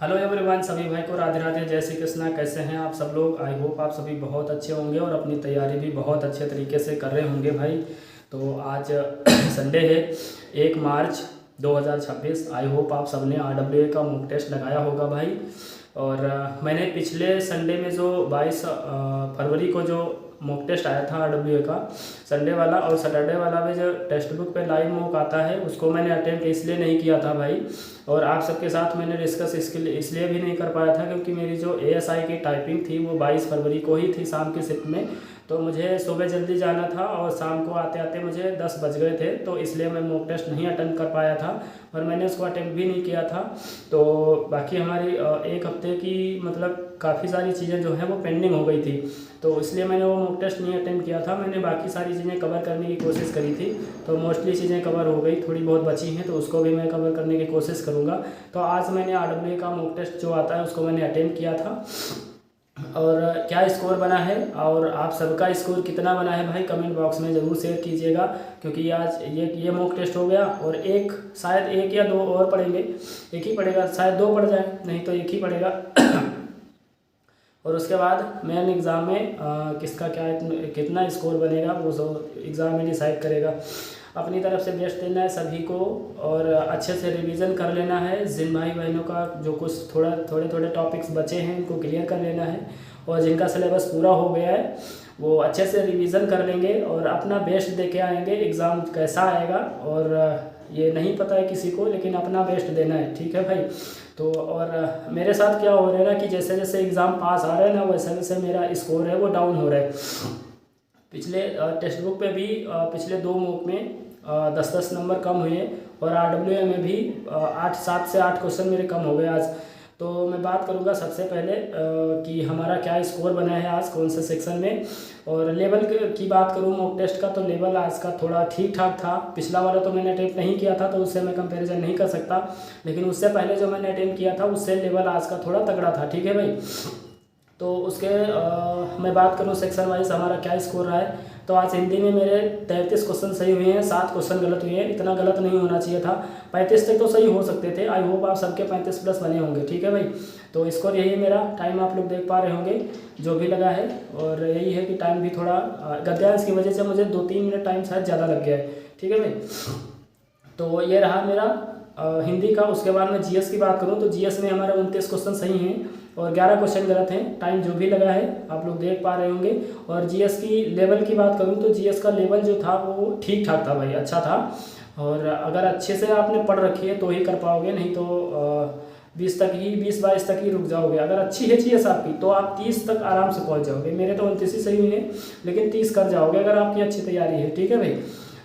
Hello everyone, सभी भाई को राधे राधे, जय श्री कृष्णा। कैसे हैं आप सब लोग? आई होप आप सभी बहुत अच्छे होंगे और अपनी तैयारी भी बहुत अच्छे तरीके से कर रहे होंगे भाई। तो आज संडे है, 1 मार्च 2026। आई होप आप सबने RWA का मॉक टेस्ट लगाया होगा भाई। और मैंने पिछले संडे में जो 22 फरवरी को जो मॉक टेस्ट आया था RWA का, संडे वाला और सैटरडे वाला में जो टेक्स्ट बुक पे लाइव मॉक आता है, उसको मैंने अटेम्प्ट इसलिए नहीं किया था भाई। और आप सबके साथ मैंने डिस्कस इसलिए भी नहीं कर पाया था क्योंकि मेरी जो ASI की टाइपिंग थी वो 22 फरवरी को ही थी शाम की शिफ्ट में। तो मुझे सुबह जल्दी जाना था और शाम को आते आते मुझे 10 बज गए थे, तो इसलिए मैं मॉक टेस्ट नहीं अटेम्प्ट कर पाया था और मैंने उसको अटेम्प्ट भी नहीं किया था। तो बाकी हमारी एक हफ्ते की मतलब काफ़ी सारी चीज़ें जो हैं वो पेंडिंग हो गई थी, तो इसलिए मैंने वो मॉक टेस्ट नहीं अटेम्प्ट किया था। मैंने बाकी सारी चीज़ें कवर करने की कोशिश करी थी, तो मोस्टली चीज़ें कवर हो गई, थोड़ी बहुत बची हैं तो उसको भी मैं कवर करने की कोशिश करूँगा। तो आज मैंने RWA का मॉक टेस्ट जो आता है उसको मैंने अटेम्प्ट किया था। और क्या स्कोर बना है और आप सबका स्कोर कितना बना है भाई, कमेंट बॉक्स में ज़रूर शेयर कीजिएगा। क्योंकि आज ये मॉक टेस्ट हो गया और शायद एक या दो और पढ़ेंगे। एक ही पढ़ेगा, शायद दो पढ़ जाए, नहीं तो एक ही पढ़ेगा। और उसके बाद मेन एग्ज़ाम में किसका कितना स्कोर बनेगा वो एग्ज़ाम में डिसाइड करेगा। अपनी तरफ से बेस्ट देना है सभी को और अच्छे से रिवीजन कर लेना है। जिन भाई बहनों का जो कुछ थोड़े टॉपिक्स बचे हैं उनको क्लियर कर लेना है, और जिनका सिलेबस पूरा हो गया है वो अच्छे से रिवीजन कर लेंगे और अपना बेस्ट दे के आएंगे। एग्ज़ाम कैसा आएगा और ये नहीं पता है किसी को, लेकिन अपना बेस्ट देना है, ठीक है भाई। तो और मेरे साथ क्या हो रहा है ना कि जैसे जैसे एग्ज़ाम पास आ रहा है ना, वैसे वैसे मेरा स्कोर है वो डाउन हो रहा है। पिछले टेक्स्ट बुक पे भी पिछले 2 मॉक में 10-10 नंबर कम हुए और RWA में भी 7 से 8 क्वेश्चन मेरे कम हो गए आज। तो मैं बात करूँगा सबसे पहले कि हमारा क्या स्कोर बना है आज कौन से सेक्शन में। और लेवल की बात करूँ मॉक टेस्ट का, तो लेवल आज का थोड़ा ठीक ठाक था। पिछला वाला तो मैंने अटेम्प्ट नहीं किया था तो उससे मैं कंपैरिजन नहीं कर सकता, लेकिन उससे पहले जो मैंने अटेम्प्ट किया था उससे लेवल आज का थोड़ा तगड़ा था, ठीक है भाई। तो उसके मैं बात करूँ सेक्शन वाइज हमारा क्या स्कोर रहा है, तो आज हिंदी में मेरे 33 क्वेश्चन सही हुए हैं, 7 क्वेश्चन गलत हुए हैं। इतना गलत नहीं होना चाहिए था, 35 तक तो सही हो सकते थे। आई होप आप सबके 35 प्लस बने होंगे, ठीक है भाई। तो स्कोर यही मेरा, टाइम आप लोग देख पा रहे होंगे जो भी लगा है। और यही है कि टाइम भी थोड़ा गद्यांश की वजह से मुझे 2-3 मिनट टाइम शायद ज़्यादा लग गया है, ठीक है भाई। तो ये रहा मेरा हिंदी का। उसके बाद मैं GS की बात करूँ तो GS में हमारे 29 क्वेश्चन सही हैं और 11 क्वेश्चन गलत हैं। टाइम जो भी लगा है आप लोग देख पा रहे होंगे। और GS की लेवल की बात करूँ तो GS का लेवल जो था वो ठीक ठाक था भाई, अच्छा था। और अगर अच्छे से आपने पढ़ रखी है तो ही कर पाओगे, नहीं तो 20-22 तक ही रुक जाओगे। अगर अच्छी है GS आपकी तो आप 30 तक आराम से पहुँच जाओगे। मेरे तो 29 ही सही हुई है, लेकिन 30 कर जाओगे अगर आपकी अच्छी तैयारी है, ठीक है भाई।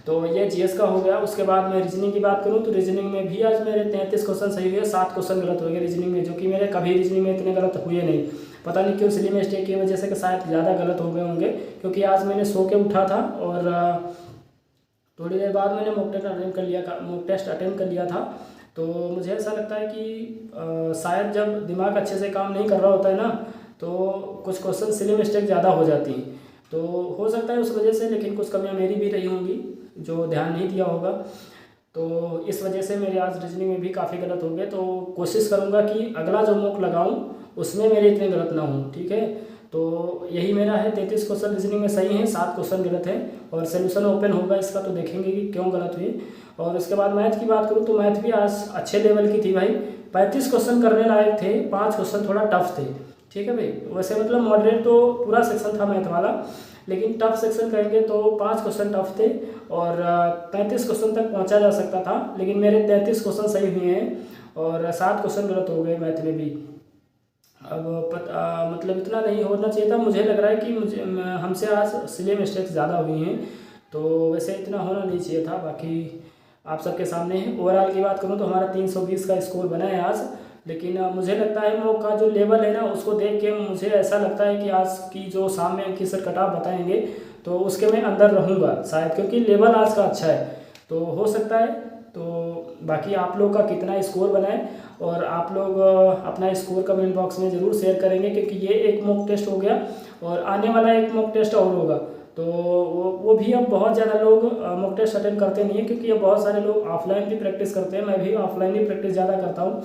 तो ये GS का हो गया। उसके बाद मैं रीजनिंग की बात करूँ तो रीजनिंग में भी आज मेरे 33 क्वेश्चन सही हुए, 7 क्वेश्चन गलत हो गए रीजनिंग में, जो कि मेरे कभी रीजनिंग में इतने गलत हुए नहीं। पता नहीं क्यों, सिली मिस्टेक की वजह से कि शायद ज़्यादा गलत हो गए होंगे, क्योंकि आज मैंने सो के उठा था और थोड़ी देर बाद मैंने मॉक टेस्ट अटेम्प्ट कर लिया था। तो मुझे ऐसा लगता है कि शायद जब दिमाग अच्छे से काम नहीं कर रहा होता है ना, तो कुछ क्वेश्चन सिली मिस्टेक ज़्यादा हो जाती हैं। तो हो सकता है उस वजह से, लेकिन कुछ कमियां मेरी भी रही होंगी जो ध्यान नहीं दिया होगा। तो इस वजह से मेरे आज रीजनिंग में भी काफ़ी गलत हो गए। तो कोशिश करूँगा कि अगला जो मॉक लगाऊँ उसमें मेरे इतने गलत ना हों, ठीक है। तो यही मेरा है, 33 क्वेश्चन रीजनिंग में सही हैं, 7 क्वेश्चन गलत हैं और सोल्यूशन ओपन होगा इसका, तो देखेंगे कि क्यों गलत हुए। और उसके बाद मैथ की बात करूँ तो मैथ भी आज अच्छे लेवल की थी भाई। 35 क्वेश्चन करने लायक थे, 5 क्वेश्चन थोड़ा टफ थे, ठीक है भाई। वैसे मतलब मॉडरेट तो पूरा सेक्शन था मैथ वाला, लेकिन टफ सेक्शन कहेंगे तो 5 क्वेश्चन टफ थे और 35 क्वेश्चन तक पहुंचा जा सकता था, लेकिन मेरे 33 क्वेश्चन सही हुए हैं और 7 क्वेश्चन गलत हो गए मैथ में भी। अब मतलब इतना नहीं होना चाहिए था। मुझे लग रहा है कि हमसे आज सिली मिस्टेक्स ज़्यादा हुई हैं, तो वैसे इतना होना नहीं चाहिए था। बाकी आप सबके सामने है। ओवरऑल की बात करूँ तो हमारा 320 का स्कोर बना है आज, लेकिन मुझे लगता है मॉक का जो लेवल है ना उसको देख के मुझे ऐसा लगता है कि आज की जो सामने की सर कट ऑफ बताएंगे तो उसके मैं अंदर रहूँगा शायद, क्योंकि लेवल आज का अच्छा है, तो हो सकता है। तो बाकी आप लोग का कितना स्कोर बना है और आप लोग अपना स्कोर कमेंट बॉक्स में ज़रूर शेयर करेंगे, क्योंकि ये एक मॉक टेस्ट हो गया और आने वाला एक मॉक टेस्ट और होगा। तो वो भी अब बहुत ज़्यादा लोग मॉक टेस्ट अटेंड करते नहीं है, क्योंकि अब बहुत सारे लोग ऑफलाइन भी प्रैक्टिस करते हैं। मैं भी ऑफलाइन ही प्रैक्टिस ज़्यादा करता हूँ।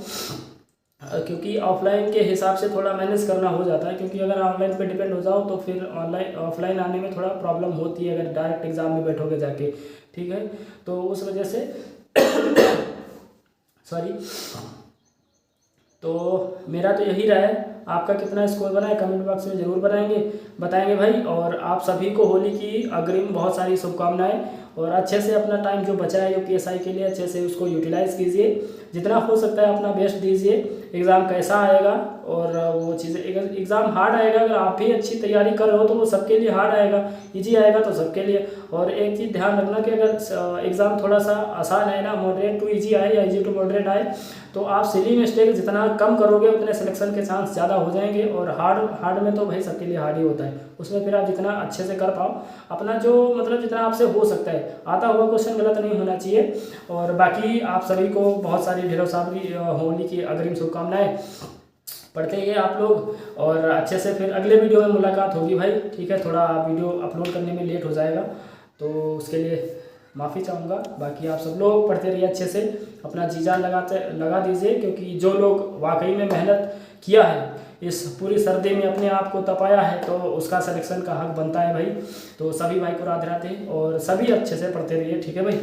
क्योंकि ऑफलाइन के हिसाब से थोड़ा मैनेज करना हो जाता है, क्योंकि अगर ऑनलाइन पे डिपेंड हो जाओ तो फिर ऑनलाइन ऑफलाइन आने में थोड़ा प्रॉब्लम होती है अगर डायरेक्ट एग्ज़ाम में बैठोगे जाके, ठीक है। तो उस वजह से सॉरी, तो मेरा तो यही रहा है। आपका कितना स्कोर बना है कमेंट बॉक्स में ज़रूर बताएंगे भाई। और आप सभी को होली की अग्रिम बहुत सारी शुभकामनाएं, और अच्छे से अपना टाइम जो बचा है यूपीएसआई के लिए अच्छे से उसको यूटिलाइज़ कीजिए, जितना हो सकता है अपना बेस्ट दीजिए। एग्ज़ाम कैसा आएगा और वो चीज़ें, एग्ज़ाम हार्ड आएगा अगर आप भी अच्छी तैयारी कर रहे हो तो वो सबके लिए हार्ड आएगा, इजी आएगा तो सबके लिए। और एक चीज़ ध्यान रखना कि अगर एग्ज़ाम थोड़ा सा आसान है ना, मॉडरेट टू इजी आए या इजी टू मॉडरेट आए, तो आप सिली मिस्टेक जितना कम करोगे उतने सिलेक्शन के चांस ज़्यादा हो जाएंगे। और हार्ड में तो भाई सबके लिए हार्ड ही होता है, उसमें फिर आप जितना अच्छे से कर पाओ अपना जो मतलब जितना आपसे हो सकता है, आता हुआ क्वेश्चन गलत नहीं होना चाहिए। और बाकी आप सभी को बहुत सारी ढेरों सारी होली की अग्रिम शुभकामनाएं। पढ़ते ही आप लोग, और अच्छे से फिर अगले वीडियो में मुलाकात होगी भाई, ठीक है। थोड़ा वीडियो अपलोड करने में लेट हो जाएगा तो उसके लिए माफ़ी चाहूँगा। बाकी आप सब लोग पढ़ते रहिए, अच्छे से अपना जी जान लगा दीजिए, क्योंकि जो लोग वाकई में मेहनत किया है इस पूरी सर्दी में, अपने आप को तपाया है, तो उसका सिलेक्शन का हक बनता है भाई। तो सभी भाई को राधे राधे, और सभी अच्छे से पढ़ते रहिए, ठीक है भाई।